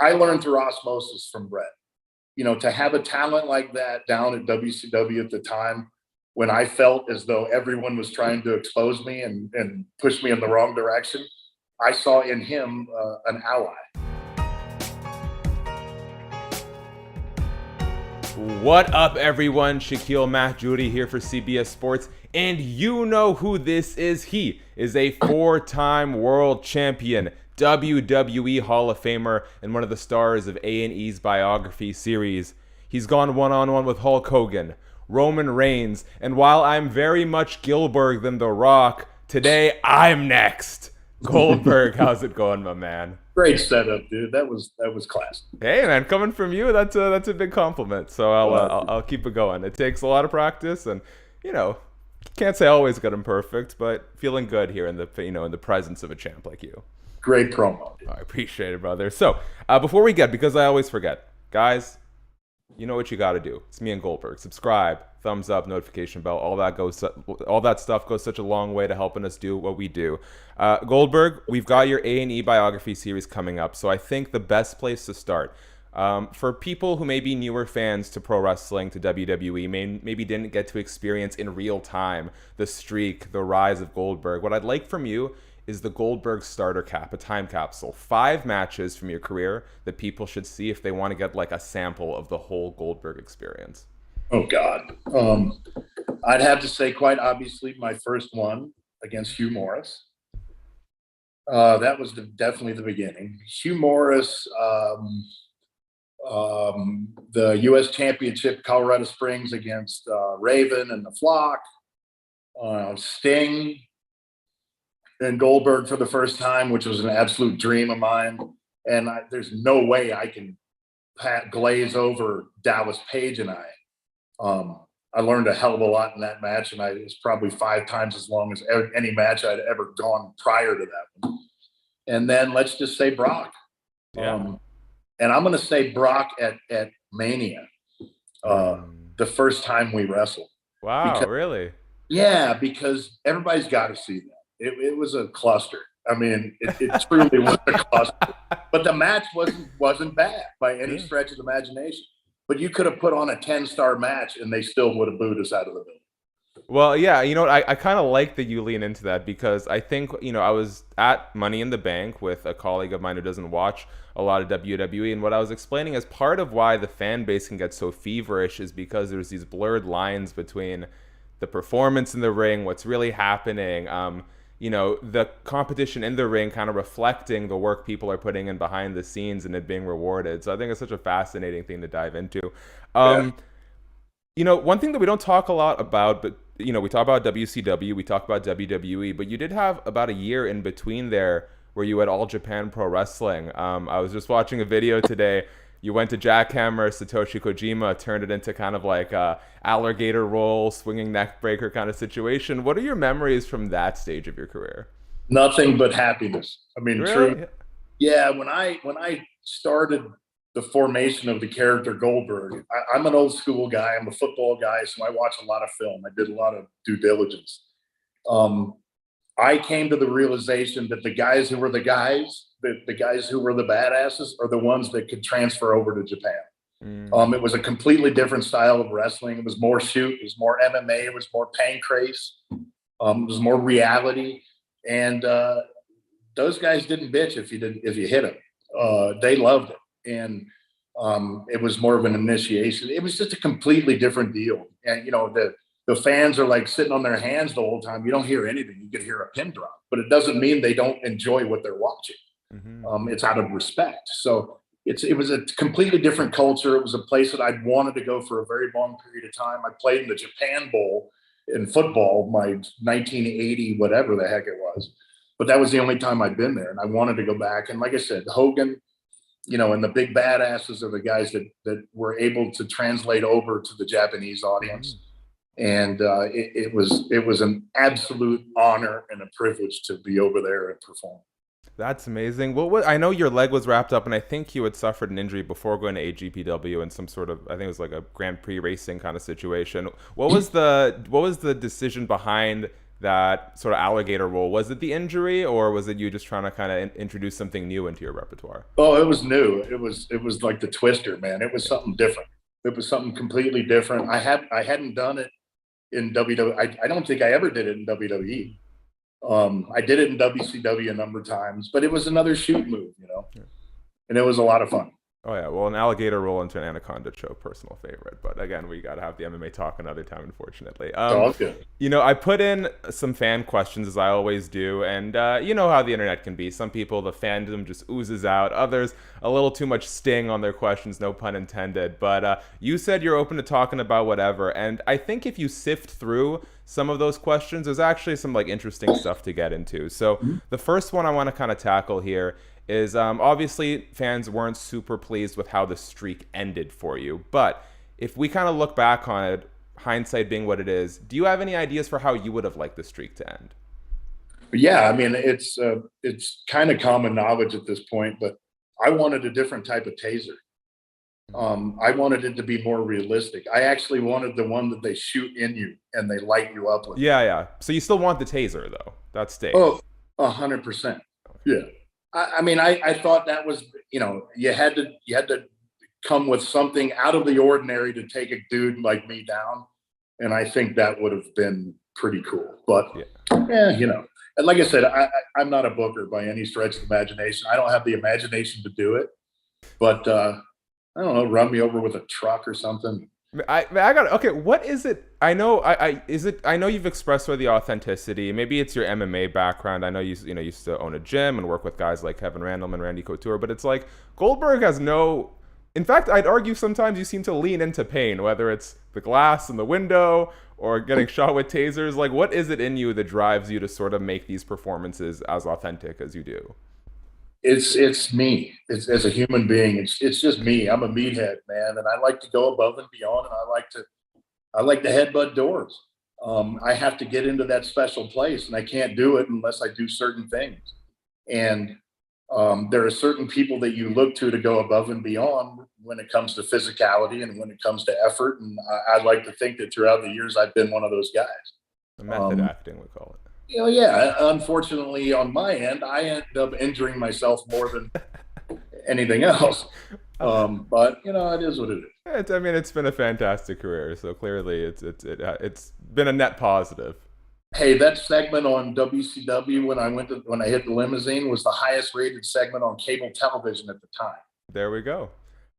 I learned through osmosis from Bret. To have a talent like that down at WCW at the time when I felt as though everyone was trying to expose me and push me in the wrong direction, I saw in him an ally. What up, everyone? Shakiel Mahjouri here for CBS Sports, and you know who this is. He is a four-time world champion, WWE Hall of Famer, and one of the stars of A&E's Biography series. He's gone one-on-one with Hulk Hogan, Roman Reigns, and while I'm very much Gilbert than The Rock, today I'm next. Goldberg, how's it going, my man? Great setup, dude. That was class. Hey, man, coming from you, that's a big compliment. So I'll keep it going. It takes a lot of practice, and can't say always good and perfect, but feeling good here in the presence of a champ like you. Great promo, dude. I appreciate it, brother. So before we get, because I always forget, guys, you know what you got to do. It's me and Goldberg. Subscribe, thumbs up, notification bell. All that stuff goes such a long way to helping us do what we do. Goldberg, we've got your A&E Biography series coming up, so I think the best place to start, for people who may be newer fans to pro wrestling, to WWE, maybe didn't get to experience in real time the streak, the rise of Goldberg, what I'd like from you is the Goldberg Starter Pack, a time capsule. 5 matches from your career that people should see if they want to get like a sample of the whole Goldberg experience. Oh, God. I'd have to say, quite obviously, my first one against Hugh Morris. That was definitely the beginning. Hugh Morris, the U.S. Championship, Colorado Springs against Raven and the Flock, Sting, and Goldberg for the first time, which was an absolute dream of mine. And there's no way I can glaze over Dallas Page and I. I learned a hell of a lot in that match, and it's probably 5 times as long as any match I'd ever gone prior to that one. And then let's just say Brock. Yeah. And I'm going to say Brock at Mania, the first time we wrestled. Wow, really? Yeah, because everybody's got to see that. It was a cluster. I mean, it truly was a cluster. But the match wasn't bad by any stretch of the imagination. But you could have put on a 10-star match and they still would have booed us out of the building. Well, yeah, I kind of like that you lean into that because I think, I was at Money in the Bank with a colleague of mine who doesn't watch a lot of WWE, and what I was explaining is part of why the fan base can get so feverish is because there's these blurred lines between the performance in the ring, what's really happening, the competition in the ring kind of reflecting the work people are putting in behind the scenes and it being rewarded. So I think it's such a fascinating thing to dive into. One thing that we don't talk a lot about, but we talk about WCW, we talk about WWE, but you did have about a year in between there where you had All Japan Pro Wrestling. I was just watching a video today. You went to Jackhammer, Satoshi Kojima, turned it into kind of like a alligator roll, swinging neck breaker kind of situation. What are your memories from that stage of your career? Nothing but happiness. I mean, really? True. Yeah, when I started the formation of the character Goldberg, I'm an old school guy. I'm a football guy, so I watch a lot of film. I did a lot of due diligence. I came to the realization that the guys who were the guys, the guys who were the badasses are the ones that could transfer over to Japan. It was a completely different style of wrestling. It was more shoot, it was more MMA, it was more pancrase, it was more reality. And those guys didn't bitch if you hit them. They loved it. And it was more of an initiation. It was just a completely different deal. And the fans are like sitting on their hands the whole time. You don't hear anything. You can hear a pin drop, but it doesn't mean they don't enjoy what they're watching. Mm-hmm. It's out of respect. So it was a completely different culture. It was a place that I'd wanted to go for a very long period of time. I played in the Japan Bowl in football, my 1980, whatever the heck it was. But that was the only time I'd been there, and I wanted to go back. And like I said, Hogan, and the big badasses are the guys that were able to translate over to the Japanese audience. And it was an absolute honor and a privilege to be over there and perform. That's amazing. I know your leg was wrapped up, and I think you had suffered an injury before going to AJPW in some sort of, I think it was like a Grand Prix racing kind of situation. What was the decision behind that sort of alligator role? Was it the injury, or was it you just trying to kind of introduce something new into your repertoire? Oh, it was new. It was like the Twister, man. It was something different. It was something completely different. I hadn't done it in WWE. I don't think I ever did it in WWE. I did it in WCW a number of times, but it was another shoot move, and it was a lot of fun. Oh yeah, well, an alligator roll into an anaconda choke, personal favorite. But again, we got to have the MMA talk another time, unfortunately. Okay. I put in some fan questions, as I always do, and you know how the internet can be. Some people, the fandom just oozes out. Others, a little too much sting on their questions, no pun intended. But you said you're open to talking about whatever, and I think if you sift through some of those questions, there's actually some interesting stuff to get into. So the first one I want to kind of tackle here is obviously fans weren't super pleased with how the streak ended for you. But if we kind of look back on it, hindsight being what it is, do you have any ideas for how you would have liked the streak to end? Yeah, I mean, it's kind of common knowledge at this point, but I wanted a different type of taser. I wanted it to be more realistic. I actually wanted the one that they shoot in you and they light you up with. Yeah. So you still want the taser, though? That stays. Oh, 100%. Yeah. I mean, I thought that was, you had to come with something out of the ordinary to take a dude like me down. And I think that would have been pretty cool. But and like I said, I'm not a booker by any stretch of the imagination. I don't have the imagination to do it, but I don't know, run me over with a truck or something. I got okay. What is it? I know. I know you've expressed the authenticity. Maybe it's your MMA background. I know you used to own a gym and work with guys like Kevin Randleman, Randy Couture. But it's like Goldberg has no. In fact, I'd argue sometimes you seem to lean into pain, whether it's the glass in the window or getting shot with tasers. Like, what is it in you that drives you to sort of make these performances as authentic as you do? It's me. It's as a human being. It's just me. I'm a meathead, man, and I like to go above and beyond, and I like to headbutt doors. I have to get into that special place, and I can't do it unless I do certain things. And there are certain people that you look to go above and beyond when it comes to physicality and when it comes to effort. And I'd like to think that throughout the years, I've been one of those guys. The method acting, we call it. Yeah. Unfortunately, on my end, I ended up injuring myself more than anything else. But it is what it is. It's been a fantastic career. So clearly, it's been a net positive. Hey, that segment on WCW when I hit the limousine was the highest rated segment on cable television at the time. There we go.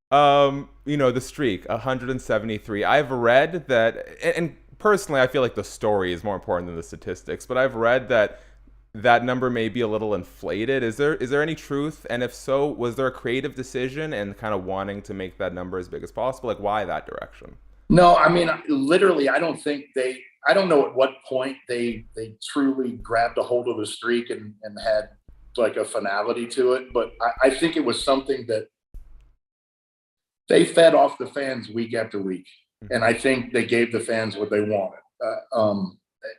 The streak, 173. I've read that, and personally, I feel like the story is more important than the statistics, but I've read that number may be a little inflated. Is there any truth? And if so, was there a creative decision and kind of wanting to make that number as big as possible? Like, why that direction? No, I mean, literally, I don't know at what point they truly grabbed a hold of the streak and had like a finality to it. But I think it was something that they fed off the fans week after week. And I think they gave the fans what they wanted.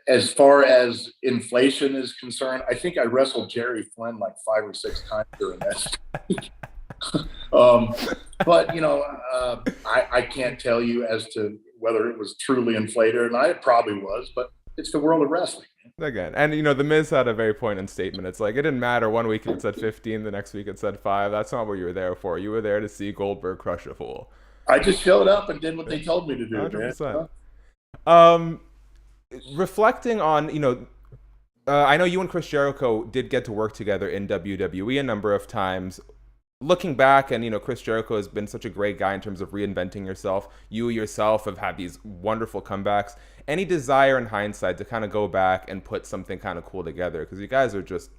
As far as inflation is concerned, I think I wrestled Jerry Flynn like 5 or 6 times during that. But I can't tell you as to whether it was truly inflated or not. It probably was, but it's the world of wrestling. Again, and The Miz had a very poignant statement. It's like, it didn't matter. One week it said 15, the next week it said 5. That's not what you were there for. You were there to see Goldberg crush a fool. I just showed up and did what they told me to do, 100%. Man. Reflecting on, I know you and Chris Jericho did get to work together in WWE a number of times. Looking back, and Chris Jericho has been such a great guy in terms of reinventing yourself. You yourself have had these wonderful comebacks. Any desire in hindsight to kind of go back and put something kind of cool together? Because you guys are just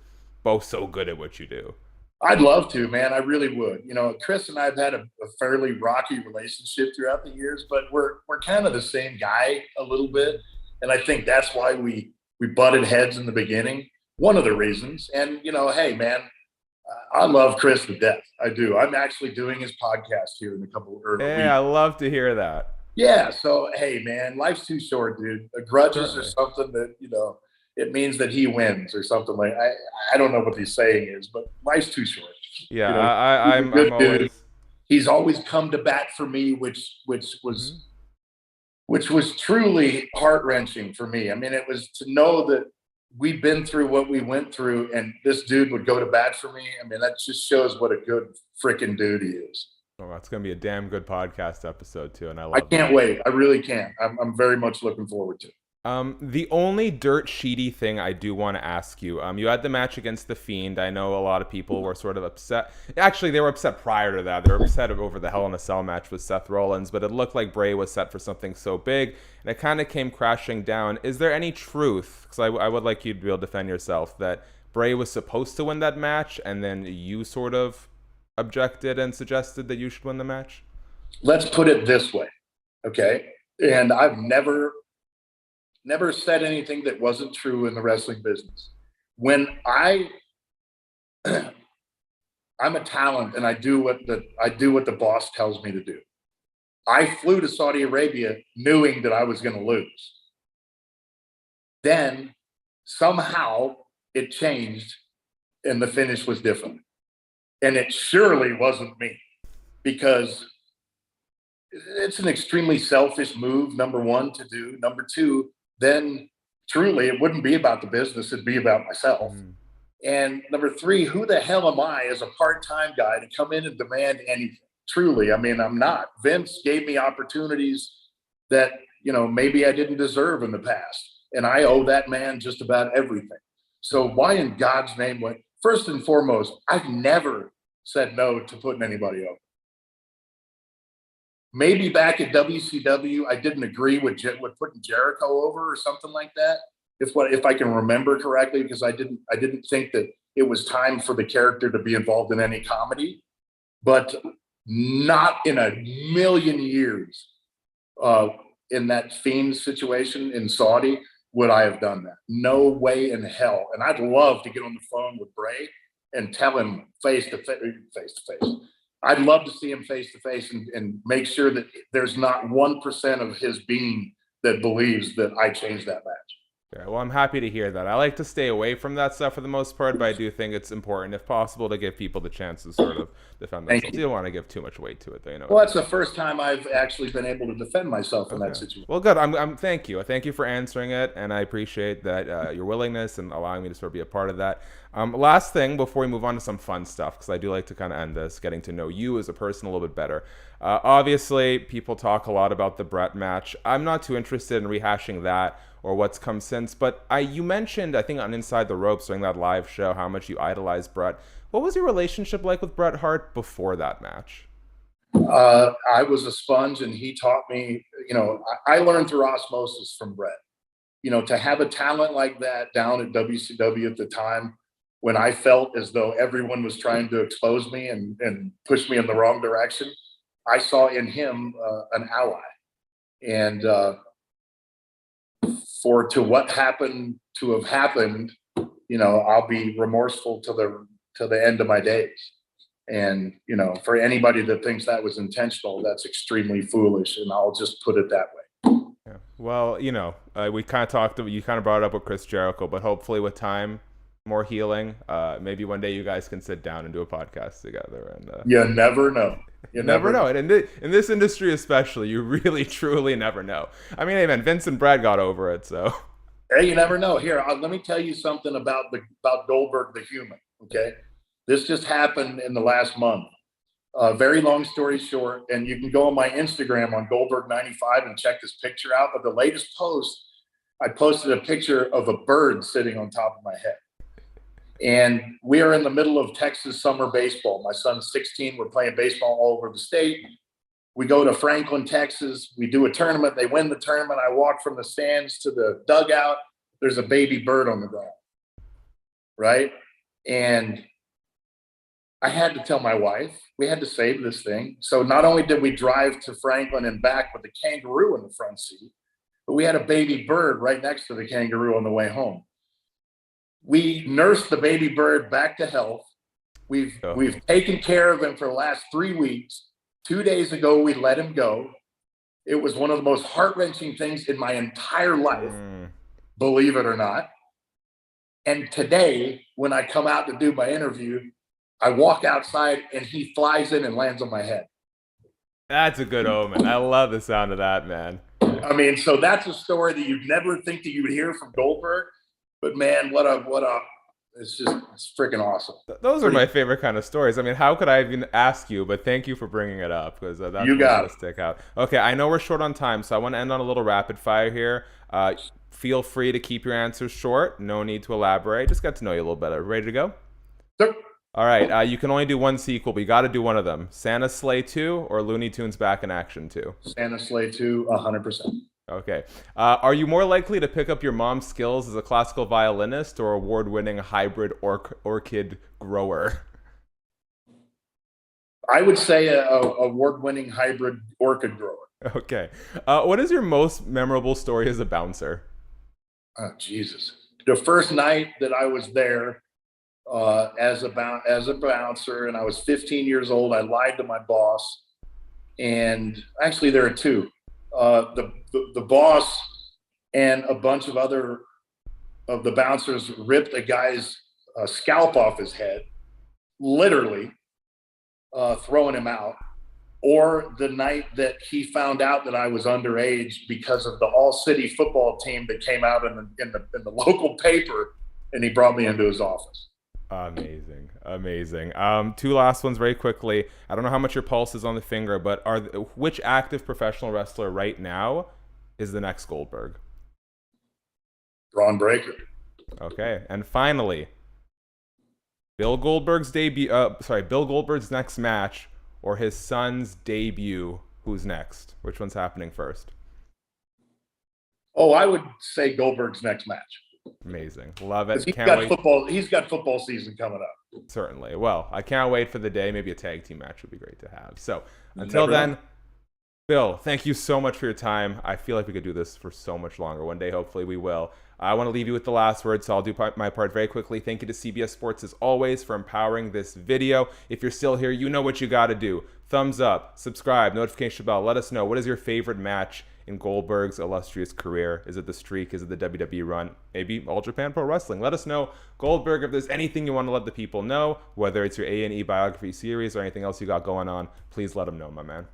both so good at what you do. I'd love to, man. I really would. Chris and I have had a fairly rocky relationship throughout the years, but we're kind of the same guy a little bit. And I think that's why we butted heads in the beginning. One of the reasons. And, hey, man, I love Chris to death. I do. I'm actually doing his podcast here in a couple of weeks. Hey, I love to hear that. Yeah. So, hey, man, life's too short, dude. Grudges are something that, it means that he wins or something like. I don't know what the saying is, but life's too short. Yeah, I'm always. He's always come to bat for me, which was truly heart wrenching for me. I mean, it was to know that we've been through what we went through, and this dude would go to bat for me. I mean, that just shows what a good freaking dude he is. Oh, that's gonna be a damn good podcast episode too, and I I love can't that. wait. I really can't. I'm very much looking forward to it. The only dirt sheety thing I do want to ask you, you had the match against the Fiend. I know a lot of people were sort of upset. Actually, they were upset prior to that. They were upset over the Hell in a Cell match with Seth Rollins, but it looked like Bray was set for something so big, and it kind of came crashing down. Is there any truth? Because I would like you to be able to defend yourself that Bray was supposed to win that match, and then you sort of objected and suggested that you should win the match? Let's put it this way, okay? And I've never said anything that wasn't true in the wrestling business. When I'm a talent and I do what the boss tells me to do. I flew to Saudi Arabia knowing that I was going to lose. Then somehow it changed and the finish was different. And it surely wasn't me, because it's an extremely selfish move, number one, to do. Number two, then truly it wouldn't be about the business, it'd be about myself. And number three, who the hell am I as a part-time guy to come in and demand anything? Truly, I mean, I'm not. Vince gave me opportunities that, maybe I didn't deserve in the past. And I owe that man just about everything. So why in God's name first and foremost, I've never said no to putting anybody over. Maybe back at WCW, I didn't agree with putting Jericho over or something like that. If I can remember correctly, because I didn't think that it was time for the character to be involved in any comedy, but not in a million years in that Fiend situation in Saudi would I have done that. No way in hell. And I'd love to get on the phone with Bray and tell him face to face. I'd love to see him face to face and make sure that there's not 1% of his being that believes that I changed that match. Yeah, well, I'm happy to hear that. I like to stay away from that stuff for the most part, but I do think it's important, if possible, to give people the chance to sort of defend themselves. You don't want to give too much weight to it, though. Well, that's the first time I've actually been able to defend myself in that situation. Well, good. Thank you. Thank you for answering it, and I appreciate that your willingness and allowing me to sort of be a part of that. Last thing before we move on to some fun stuff, because I do like to kind of end this, getting to know you as a person a little bit better. Obviously, people talk a lot about the Bret match. I'm not too interested in rehashing that or what's come since, but you mentioned, I think on Inside the Ropes during that live show, how much you idolized Bret. What was your relationship like with Bret Hart before that match? I was a sponge, and he taught me, I learned through osmosis from Bret. To have a talent like that down at WCW at the time, when I felt as though everyone was trying to expose me and push me in the wrong direction, I saw in him an ally. And to what happened to have happened, I'll be remorseful to the end of my days. And, for anybody that thinks that was intentional, that's extremely foolish. And I'll just put it that way. Yeah. Well, we kind of talked about, you kind of brought it up with Chris Jericho, but hopefully with time, more healing, maybe one day you guys can sit down and do a podcast together. And you never know. You never know. And in this industry especially, you really, truly never know. I mean, hey, man, Vince and Brad got over it, so. Hey, you never know. Here, let me tell you something about Goldberg the human, okay? This just happened in the last month. Very long story short, and you can go on my Instagram on Goldberg95 and check this picture out. But the latest post, I posted a picture of a bird sitting on top of my head. And we are in the middle of Texas summer baseball. My son's 16. We're playing baseball all over the state. We go to Franklin, Texas. We do a tournament. They win the tournament. I walk from the stands to the dugout. There's a baby bird on the ground, right? And I had to tell my wife, we had to save this thing. So not only did we drive to Franklin and back with the kangaroo in the front seat, but we had a baby bird right next to the kangaroo on the way home. We nursed the baby bird back to health. We've taken care of him for the last 3 weeks. 2 days ago, we let him go. It was one of the most heart-wrenching things in my entire life, believe it or not. And today, when I come out to do my interview, I walk outside and he flies in and lands on my head. That's a good omen. I love the sound of that, man. I mean, so that's a story that you'd never think that you would hear from Goldberg. but man, it's freaking awesome. Those are my favorite kind of stories. I mean, how could I even ask you? But thank you for bringing it up, because that's what's going to stick out. Okay, I know we're short on time, so I want to end on a little rapid fire here. Feel free to keep your answers short. No need to elaborate. Just got to know you a little better. Ready to go? Sure. All right. You can only do one sequel, but you got to do one of them. Santa's Sleigh 2 or Looney Tunes Back in Action 2? Santa's Sleigh 2, 100%. Okay. Are you more likely to pick up your mom's skills as a classical violinist or award-winning hybrid orchid grower? I would say a award-winning hybrid orchid grower. Okay. What is your most memorable story as a bouncer? Oh, Jesus. The first night that I was there as a bouncer, and I was 15 years old, I lied to my boss. And actually, there are two. The boss and a bunch of other of the bouncers ripped a guy's scalp off his head, literally throwing him out. Or the night that he found out that I was underage because of the all-city football team that came out in the local paper, and he brought me into his office. Amazing. Two last ones very quickly. I don't know how much your pulse is on the finger, but which active professional wrestler right now is the next Goldberg? Bronn Breakker. Okay, and finally, Bill Goldberg's next match or his son's debut. Who's next? Which one's happening first? Oh, I would say Goldberg's next match. Amazing. Love it. He's got football season coming up. Certainly. Well, I can't wait for the day. Maybe a tag team match would be great to have. So until then, Bill, thank you so much for your time. I feel like we could do this for so much longer. One day, hopefully we will. I want to leave you with the last word, so I'll do my part very quickly. Thank you to CBS Sports, as always, for empowering this video. If you're still here, you know what you got to do. Thumbs up, subscribe, notification bell. Let us know, what is your favorite match in Goldberg's illustrious career? Is it the streak? Is it the WWE run? Maybe All Japan Pro Wrestling? Let us know. Goldberg, if there's anything you want to let the people know, whether it's your A&E Biography series or anything else you got going on, please let them know, my man.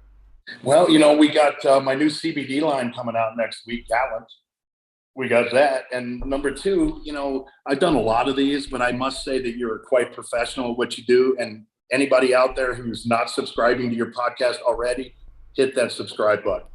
Well, we got my new CBD line coming out next week, Talent. We got that. And number two, I've done a lot of these, but I must say that you're quite professional at what you do. And anybody out there who's not subscribing to your podcast already, hit that subscribe button.